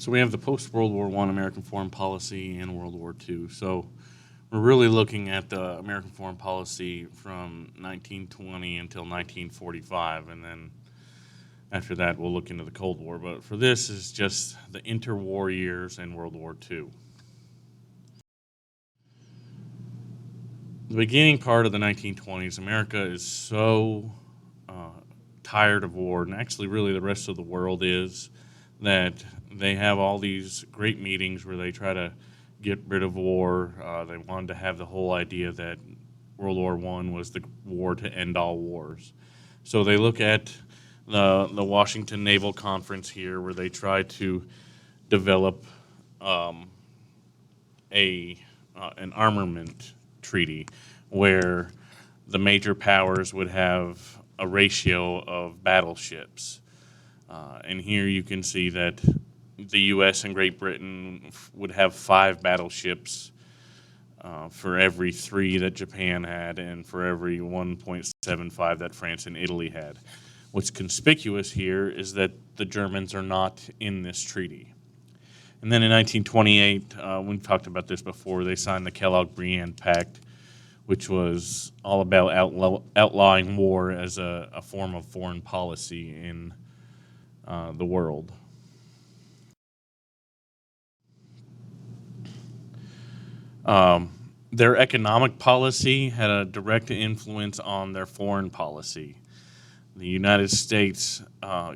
So we have the post-World War I American foreign policy and World War II. So we're really looking at the American foreign policy from 1920 until 1945, and then after that we'll look into the Cold War. But for this is just the interwar years and World War II. The beginning part of the 1920s, America is so tired of war, and actually really the rest of the world is, that they have all these great meetings where they try to get rid of war. They wanted to have the whole idea that World War I was the war to end all wars. So they look at the Washington Naval Conference here, where they try to develop an armament treaty where the major powers would have a ratio of battleships. And here you can see that the U.S. and Great Britain would have 5 battleships for every 3 that Japan had and for every 1.75 that France and Italy had. What's conspicuous here is that the Germans are not in this treaty. And then in 1928, we talked about this before, they signed the Kellogg-Briand Pact, which was all about outlawing war as a form of foreign policy in the world. Their economic policy had a direct influence on their foreign policy. The United States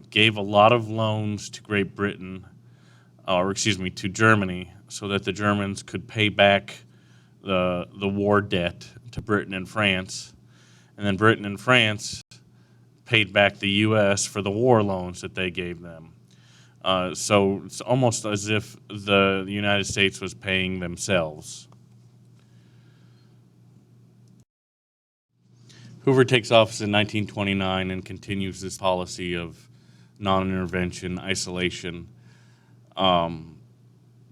gave a lot of loans to Great Britain, to Germany, so that the Germans could pay back the war debt to Britain and France, and then Britain and France paid back the U.S. for the war loans that they gave them. So it's almost as if the United States was paying themselves. Hoover takes office in 1929 and continues this policy of non-intervention, isolation.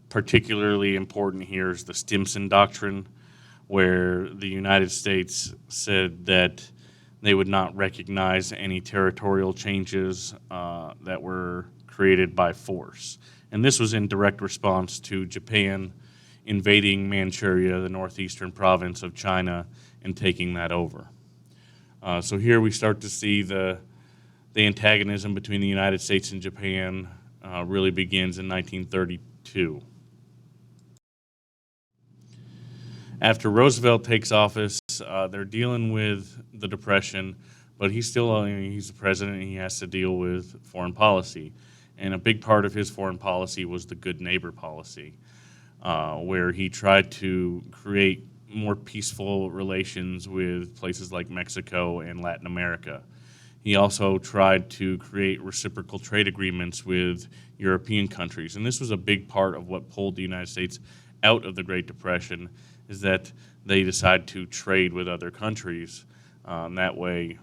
Particularly important here is the Stimson Doctrine, where the United States said that they would not recognize any territorial changes that were created by force. And this was in direct response to Japan invading Manchuria, the northeastern province of China, and taking that over. So here we start to see the antagonism between the United States and Japan really begins in 1932. After Roosevelt takes office, they're dealing with the Depression, but he's the president, and he has to deal with foreign policy. And a big part of his foreign policy was the good neighbor policy, where he tried to create more peaceful relations with places like Mexico and Latin America. He also tried to create reciprocal trade agreements with European countries. And this was a big part of what pulled the United States out of the Great Depression, is that they decided to trade with other countries. That way,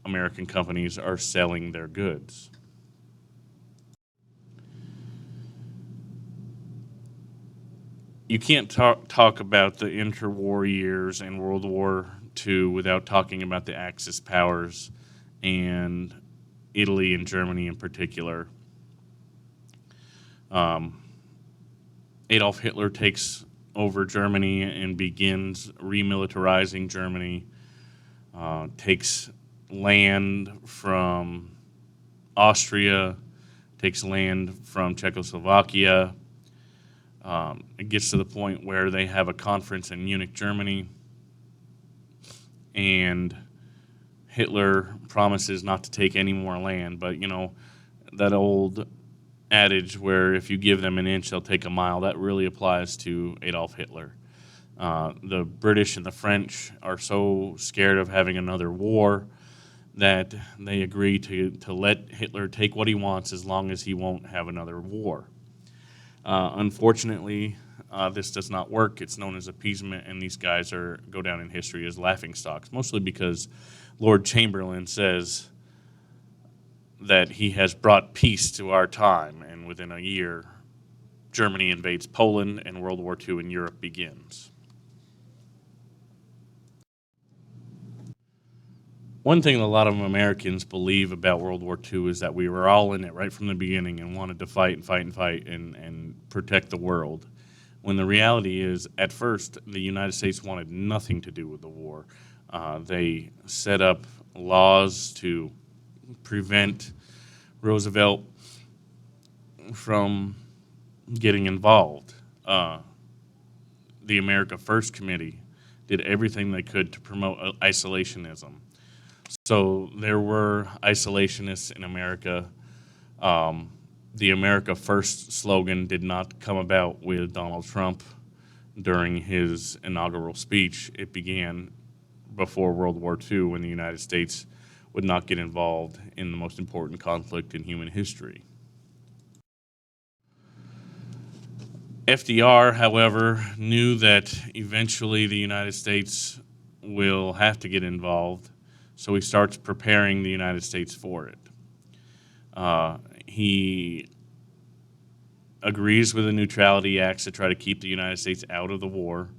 American companies are selling their goods. You can't talk about the interwar years and World War II without talking about the Axis powers and Italy and Germany in particular. Adolf Hitler takes over Germany and begins remilitarizing Germany, takes land from Austria, takes land from Czechoslovakia. It gets to the point where they have a conference in Munich, Germany, and Hitler promises not to take any more land. But, that old adage where if you give them an inch, they'll take a mile, that really applies to Adolf Hitler. The British and the French are so scared of having another war that they agree to let Hitler take what he wants as long as he won't have another war. Unfortunately, this does not work. It's known as appeasement, and these guys go down in history as laughingstocks, mostly because Lord Chamberlain says that he has brought peace to our time, and within a year, Germany invades Poland, and World War II in Europe begins. One thing a lot of Americans believe about World War II is that we were all in it right from the beginning and wanted to fight and fight and fight and protect the world. When the reality is, at first, the United States wanted nothing to do with the war. They set up laws to prevent Roosevelt from getting involved. The America First Committee did everything they could to promote isolationism. So there were isolationists in America. The America First slogan did not come about with Donald Trump during his inaugural speech. It began before World War II when the United States would not get involved in the most important conflict in human history. FDR, however, knew that eventually the United States will have to get involved, so he starts preparing the United States for it. He agrees with the Neutrality Acts to try to keep the United States out of the war.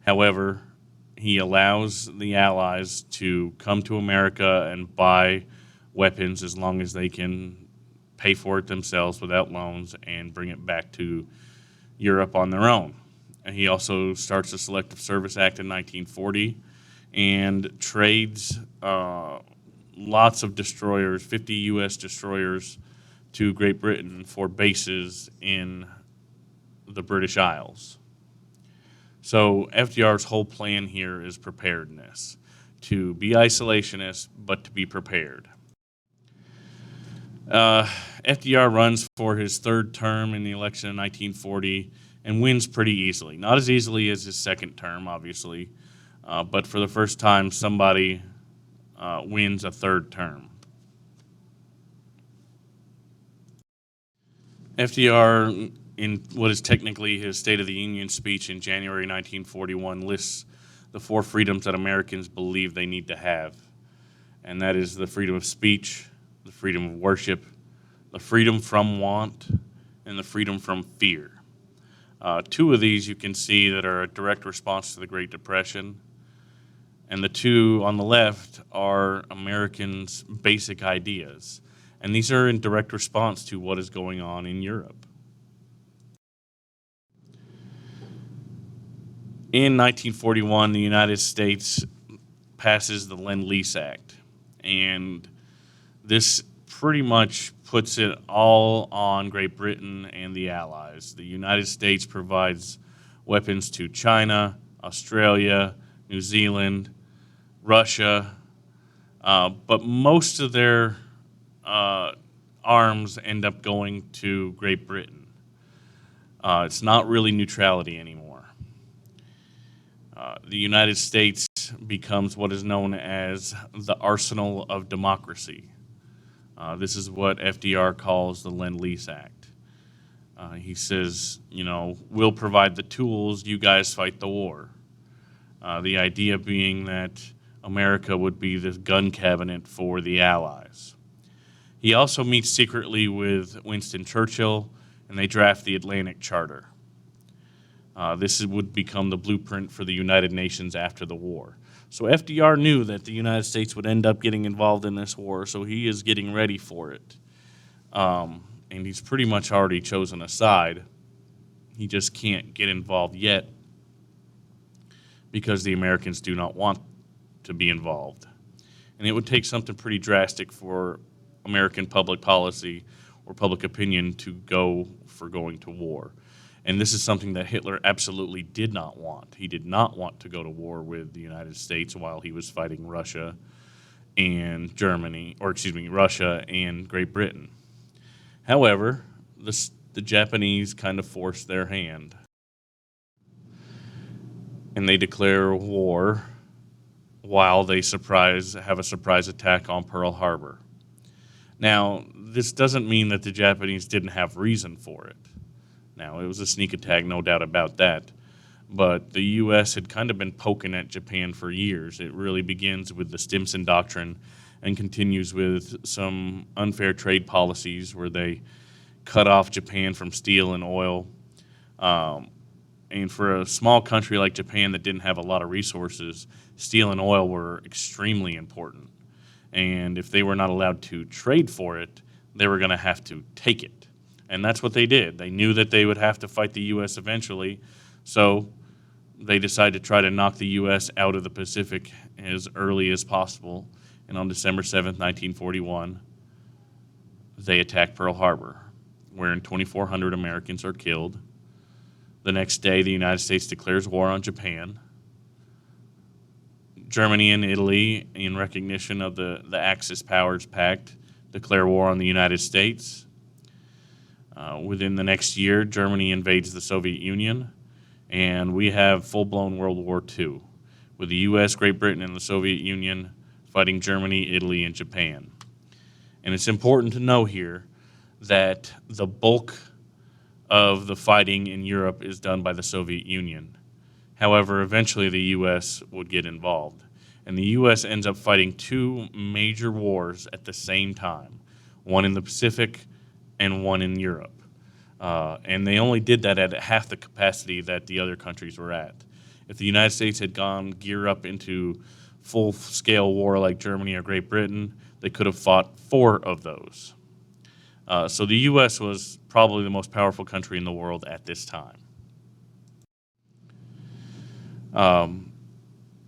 However, he allows the Allies to come to America and buy weapons as long as they can pay for it themselves without loans and bring it back to Europe on their own. And he also starts the Selective Service Act in 1940 and trades lots of destroyers, 50 U.S. destroyers, to Great Britain for bases in the British Isles. So FDR's whole plan here is preparedness, to be isolationist, but to be prepared. FDR runs for his third term in the election in 1940 and wins pretty easily. Not as easily as his second term, obviously, but for the first time, somebody wins a third term. FDR, in what is technically his State of the Union speech in January 1941, lists the four freedoms that Americans believe they need to have, and that is the freedom of speech, the freedom of worship, the freedom from want, and the freedom from fear. Two of these you can see that are a direct response to the Great Depression, and the two on the left are Americans' basic ideas, and these are in direct response to what is going on in Europe. In 1941, the United States passes the Lend-Lease Act, and this pretty much puts it all on Great Britain and the Allies. The United States provides weapons to China, Australia, New Zealand, Russia, but most of their arms end up going to Great Britain. It's not really neutrality anymore. The United States becomes what is known as the arsenal of democracy. This is what FDR calls the Lend-Lease Act. He says, we'll provide the tools, you guys fight the war. The idea being that America would be the gun cabinet for the Allies. He also meets secretly with Winston Churchill, and they draft the Atlantic Charter. This would become the blueprint for the United Nations after the war. So FDR knew that the United States would end up getting involved in this war, so he is getting ready for it. And he's pretty much already chosen a side. He just can't get involved yet because the Americans do not want to be involved. And it would take something pretty drastic for American public policy or public opinion to go for going to war. And this is something that Hitler absolutely did not want. He did not want to go to war with the United States while he was fighting Russia and Russia and Great Britain. However, the Japanese kind of forced their hand. And they declare war while they have a surprise attack on Pearl Harbor. Now, this doesn't mean that the Japanese didn't have reason for it. Now, it was a sneak attack, no doubt about that. But the U.S. had kind of been poking at Japan for years. It really begins with the Stimson Doctrine and continues with some unfair trade policies where they cut off Japan from steel and oil. And for a small country like Japan that didn't have a lot of resources, steel and oil were extremely important. And if they were not allowed to trade for it, they were going to have to take it. And that's what they did. They knew that they would have to fight the U.S. eventually, so they decided to try to knock the U.S. out of the Pacific as early as possible. And on December 7th, 1941, they attacked Pearl Harbor, wherein 2,400 Americans are killed. The next day, the United States declares war on Japan. Germany and Italy, in recognition of the Axis Powers Pact, declare war on the United States. Within the next year, Germany invades the Soviet Union, and we have full-blown World War II, with the U.S., Great Britain, and the Soviet Union fighting Germany, Italy, and Japan. And it's important to know here that the bulk of the fighting in Europe is done by the Soviet Union. However, eventually the U.S. would get involved. And the U.S. ends up fighting two major wars at the same time, one in the Pacific and one in Europe. And they only did that at half the capacity that the other countries were at. If the United States had gone gear up into full-scale war like Germany or Great Britain, they could have fought 4 of those. So the U.S. was probably the most powerful country in the world at this time.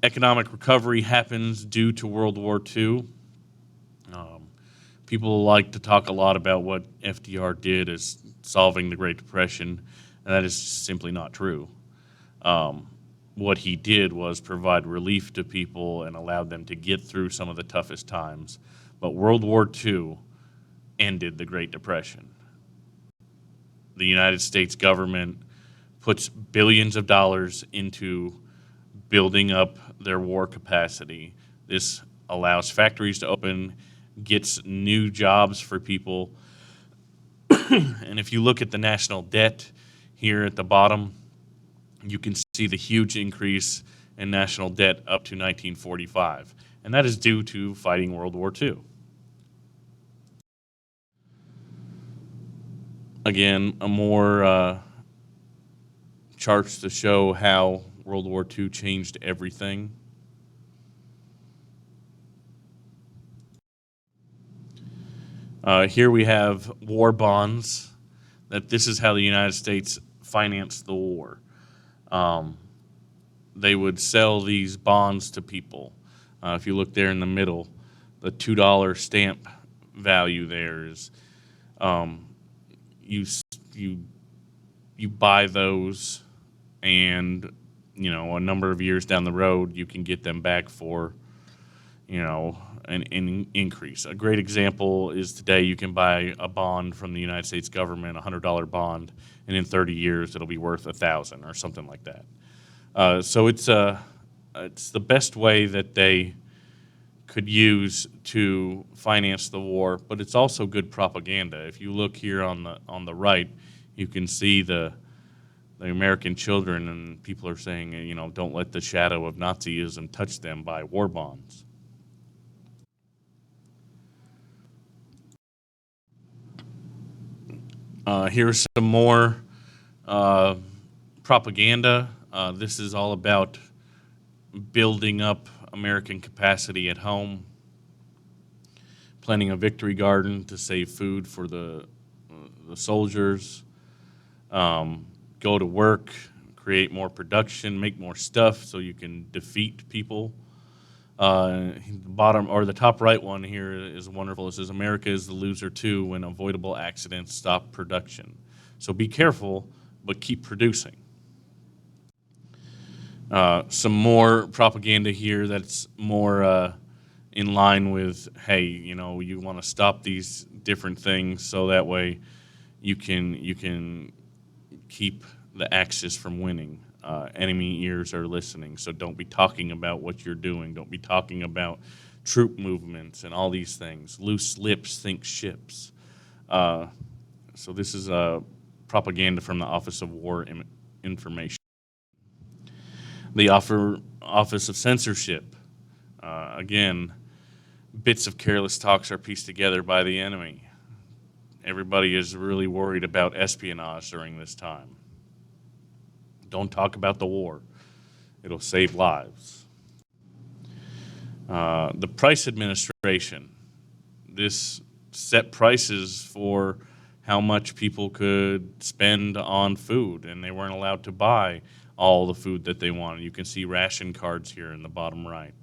Economic recovery happens due to World War II. People like to talk a lot about what FDR did as solving the Great Depression, and that is simply not true. What he did was provide relief to people and allowed them to get through some of the toughest times. But World War II ended the Great Depression. The United States government puts billions of dollars into building up their war capacity. This allows factories to open, gets new jobs for people. And if you look at the national debt here at the bottom, you can see the huge increase in national debt up to 1945. And that is due to fighting World War II. Again, a more charts to show how World War II changed everything. Here we have war bonds, that this is how the United States financed the war. They would sell these bonds to people. If you look there in the middle, the $2 stamp value there is you buy those, and a number of years down the road you can get them back for an increase. A great example is today you can buy a bond from the United States government, a $100 bond, and in 30 years it'll be worth $1,000 or something like that. So it's the best way that they could use to finance the war, but it's also good propaganda. If you look here on the right, you can see the American children, and people are saying, don't let the shadow of Nazism touch them, by war bonds. Here's some more propaganda. This is all about building up American capacity at home, planting a victory garden to save food for the soldiers, go to work, create more production, make more stuff so you can defeat people. The top right one here is wonderful. It says, America is the loser too when avoidable accidents stop production. So be careful, but keep producing. Some more propaganda here that's more in line with, hey, you want to stop these different things so that way you can keep the Axis from winning. Enemy ears are listening, so don't be talking about what you're doing. Don't be talking about troop movements and all these things. Loose lips think ships. So this is propaganda from the Office of War Information. The Office of Censorship. Again, bits of careless talks are pieced together by the enemy. Everybody is really worried about espionage during this time. Don't talk about the war. It'll save lives. The price administration. This set prices for how much people could spend on food, and they weren't allowed to buy all the food that they wanted. You can see ration cards here in the bottom right.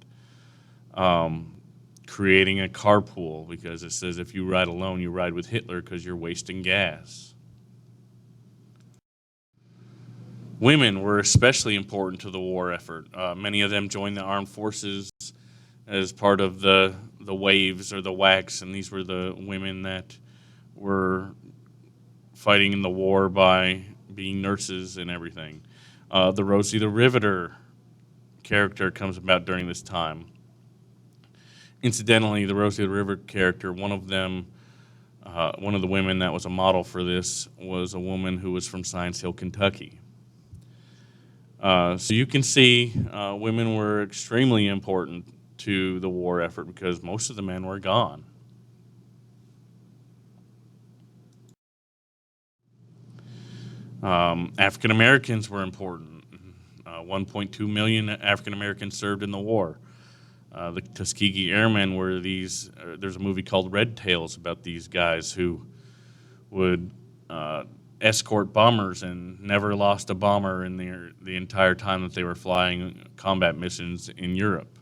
Creating a carpool, because it says if you ride alone, you ride with Hitler because you're wasting gas. Women were especially important to the war effort. Many of them joined the armed forces as part of the waves or the WACs, and these were the women that were fighting in the war by being nurses and everything. The Rosie the Riveter character comes about during this time. Incidentally, the Rosie the Riveter character, one of the women that was a model for this was a woman who was from Science Hill, Kentucky. So you can see women were extremely important to the war effort because most of the men were gone. African Americans were important. 1.2 million African Americans served in the war. The Tuskegee Airmen were these. There's a movie called Red Tails about these guys who would escort bombers and never lost a bomber in the entire time that they were flying combat missions in Europe.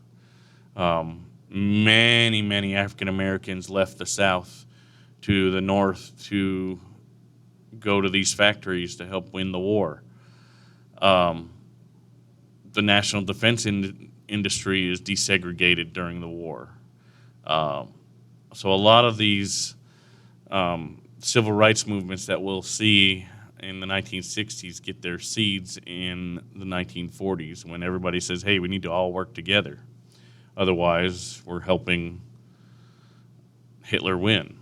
Many African Americans left the South to the North to go to these factories to help win the war. The national defense industry is desegregated during the war. So a lot of these civil rights movements that we'll see in the 1960s get their seeds in the 1940s when everybody says, hey, we need to all work together. Otherwise, we're helping Hitler win.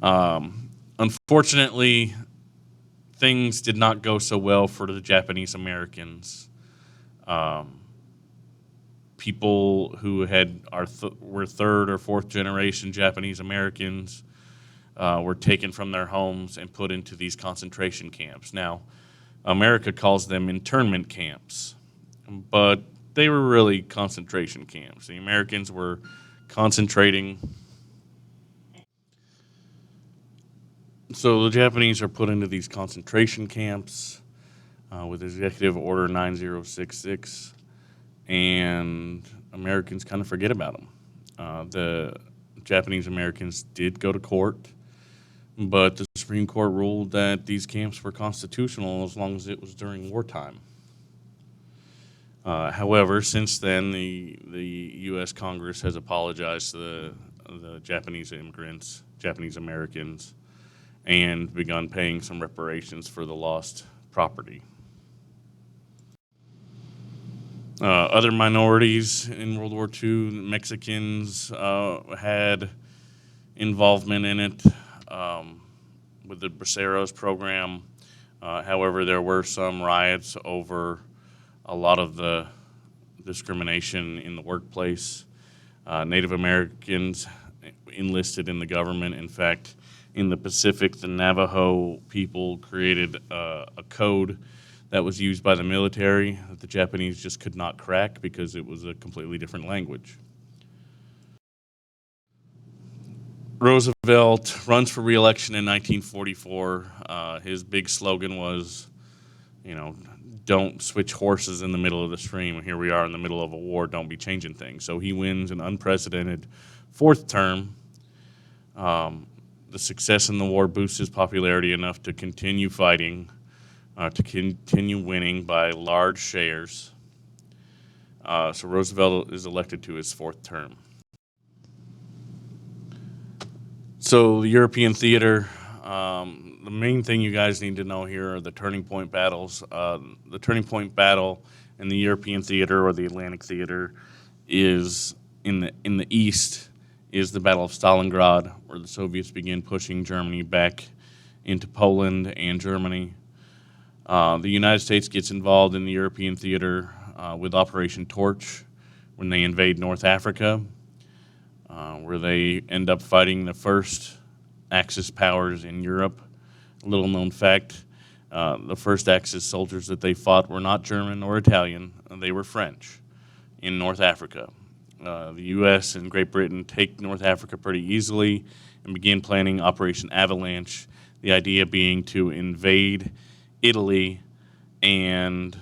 Unfortunately, things did not go so well for the Japanese Americans. People who were third or fourth generation Japanese Americans were taken from their homes and put into these concentration camps. Now, America calls them internment camps, but they were really concentration camps. The Americans were concentrating. So the Japanese are put into these concentration camps with Executive Order 9066, and Americans kind of forget about them. The Japanese Americans did go to court, but the Supreme Court ruled that these camps were constitutional as long as it was during wartime. However, since then, the U.S. Congress has apologized to the Japanese immigrants, Japanese Americans, and begun paying some reparations for the lost property. Other minorities in World War II, Mexicans had involvement in it with the Braceros program. However, there were some riots over a lot of the discrimination in the workplace. Native Americans enlisted in the government. In fact, in the Pacific, the Navajo people created a code that was used by the military that the Japanese just could not crack because it was a completely different language. Roosevelt runs for re-election in 1944. His big slogan was, don't switch horses in the middle of the stream. Here we are in the middle of a war. Don't be changing things. So he wins an unprecedented fourth term. The success in the war boosts his popularity enough to continue fighting, to continue winning by large shares. So Roosevelt is elected to his fourth term. So the European theater, the main thing you guys need to know here are the turning point battles. The turning point battle in the European theater or the Atlantic theater is in the east is the Battle of Stalingrad, where the Soviets begin pushing Germany back into Poland and Germany. The United States gets involved in the European theater with Operation Torch when they invade North Africa, where they end up fighting the first Axis powers in Europe. A little known fact, the first Axis soldiers that they fought were not German or Italian, they were French. in North Africa. The U.S. and Great Britain take North Africa pretty easily and begin planning Operation Avalanche, the idea being to invade Italy and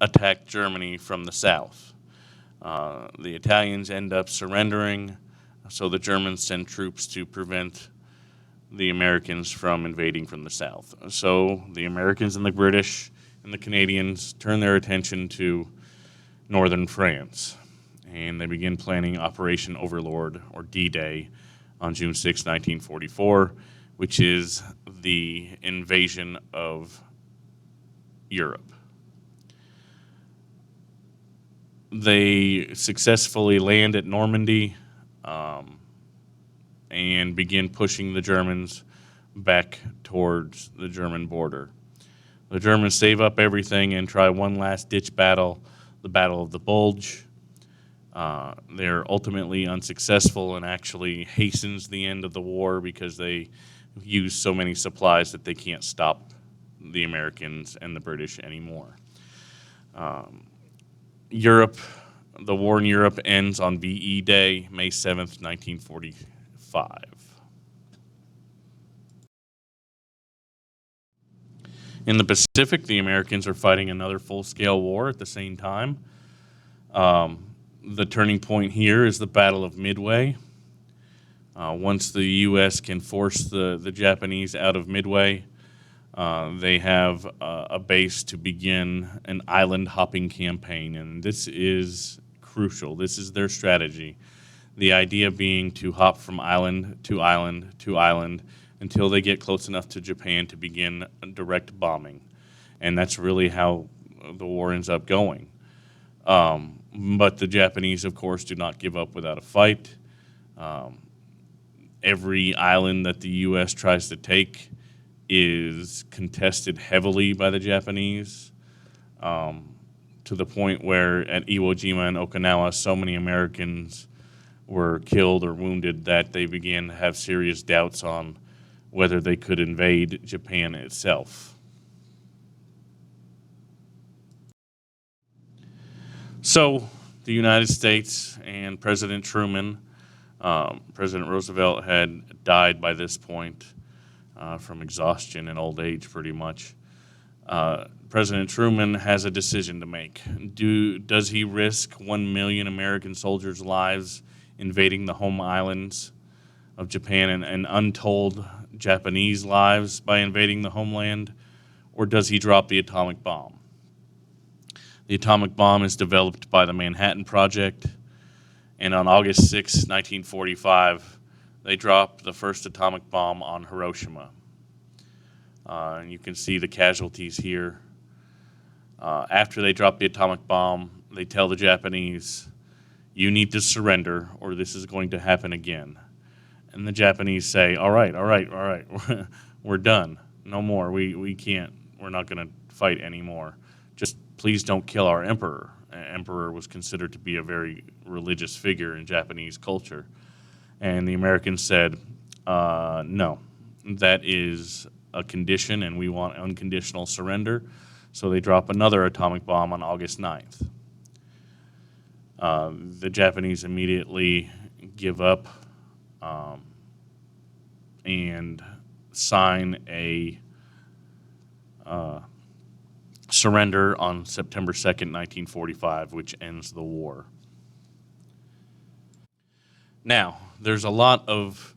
attack Germany from the south. The Italians end up surrendering, so the Germans send troops to prevent the Americans from invading from the south. So the Americans and the British and the Canadians turn their attention to northern France, and they begin planning Operation Overlord, or D-Day, on June 6, 1944, which is the invasion of Europe. They successfully land at Normandy and begin pushing the Germans back towards the German border. The Germans save up everything and try one last ditch battle, the Battle of the Bulge. They're ultimately unsuccessful and actually hastens the end of the war because they use so many supplies that they can't stop the Americans and the British anymore. Europe, the war in Europe ends on VE Day, May 7th, 1945. In the Pacific, the Americans are fighting another full-scale war at the same time. The turning point here is the Battle of Midway. Once the U.S. can force the Japanese out of Midway, they have a base to begin an island hopping campaign, and this is crucial. This is their strategy. The idea being to hop from island to island to island until they get close enough to Japan to begin direct bombing. And that's really how the war ends up going. But the Japanese, of course, do not give up without a fight. Every island that the U.S. tries to take is contested heavily by the Japanese, to the point where at Iwo Jima and Okinawa, so many Americans were killed or wounded that they began to have serious doubts on whether they could invade Japan itself. So the United States and President Truman, President Roosevelt had died by this point from exhaustion and old age pretty much. President Truman has a decision to make. Does he risk 1 million American soldiers' lives invading the home islands of Japan and untold Japanese lives by invading the homeland, or does he drop the atomic bomb? The atomic bomb is developed by the Manhattan Project, and on August 6, 1945, they drop the first atomic bomb on Hiroshima. And you can see the casualties here. After they drop the atomic bomb, they tell the Japanese, "You need to surrender or this is going to happen again." And the Japanese say, all right, we're done. No more, we can't, we're not gonna fight anymore. Just please don't kill our emperor. Emperor was considered to be a very religious figure in Japanese culture. And the Americans said, no, that is a condition and we want unconditional surrender. So they drop another atomic bomb on August 9th. The Japanese immediately give up and sign a surrender on September 2nd, 1945, which ends the war. Now, there's a lot of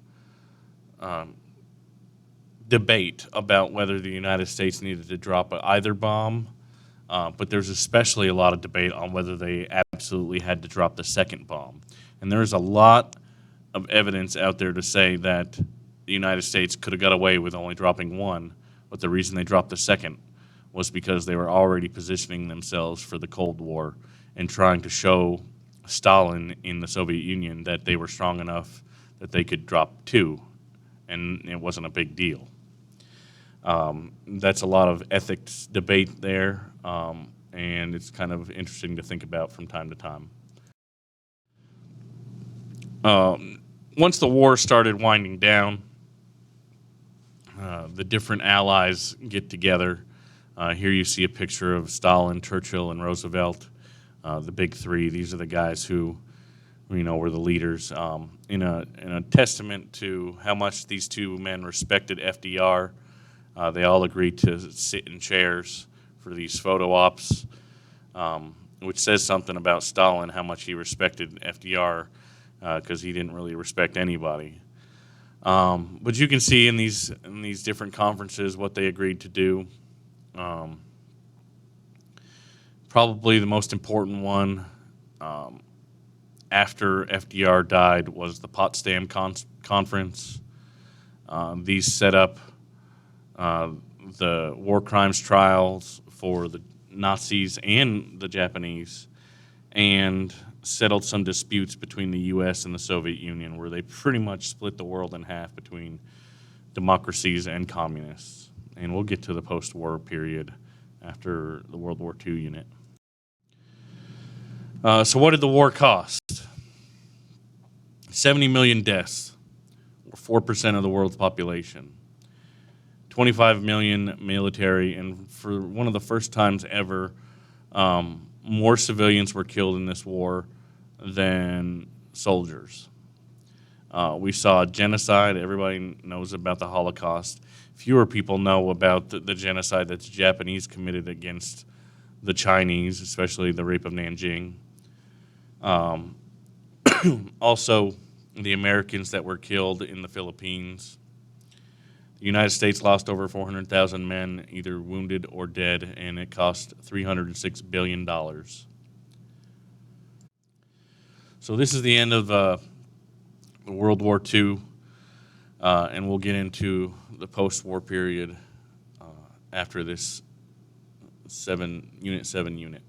debate about whether the United States needed to drop either bomb, but there's especially a lot of debate on whether they absolutely had to drop the second bomb. And there's a lot of evidence out there to say that the United States could have got away with only dropping one, but the reason they dropped the second was because they were already positioning themselves for the Cold War and trying to show Stalin in the Soviet Union that they were strong enough that they could drop two, and it wasn't a big deal. That's a lot of ethics debate there, and it's kind of interesting to think about from time to time. Once the war started winding down, the different allies get together. Here you see a picture of Stalin, Churchill, and Roosevelt. the big three. These are the guys who, were the leaders. In a testament to how much these two men respected FDR, they all agreed to sit in chairs for these photo ops, which says something about Stalin, how much he respected FDR, because he didn't really respect anybody. But you can see in these different conferences what they agreed to do. Probably the most important one after FDR died was the Potsdam Conference. These set up the war crimes trials for the Nazis and the Japanese, and settled some disputes between the U.S. and the Soviet Union, where they pretty much split the world in half between democracies and communists. And we'll get to the post-war period after the World War II unit. So what did the war cost? 70 million deaths, or 4% of the world's population. 25 million military, and for one of the first times ever, more civilians were killed in this war than soldiers. We saw genocide. Everybody knows about the Holocaust. Fewer people know about the genocide that the Japanese committed against the Chinese, especially the rape of Nanjing. Also, the Americans that were killed in the Philippines. The United States lost over 400,000 men, either wounded or dead, and it cost $306 billion. So this is the end of World War II, and we'll get into the post-war period after this Unit 7 unit.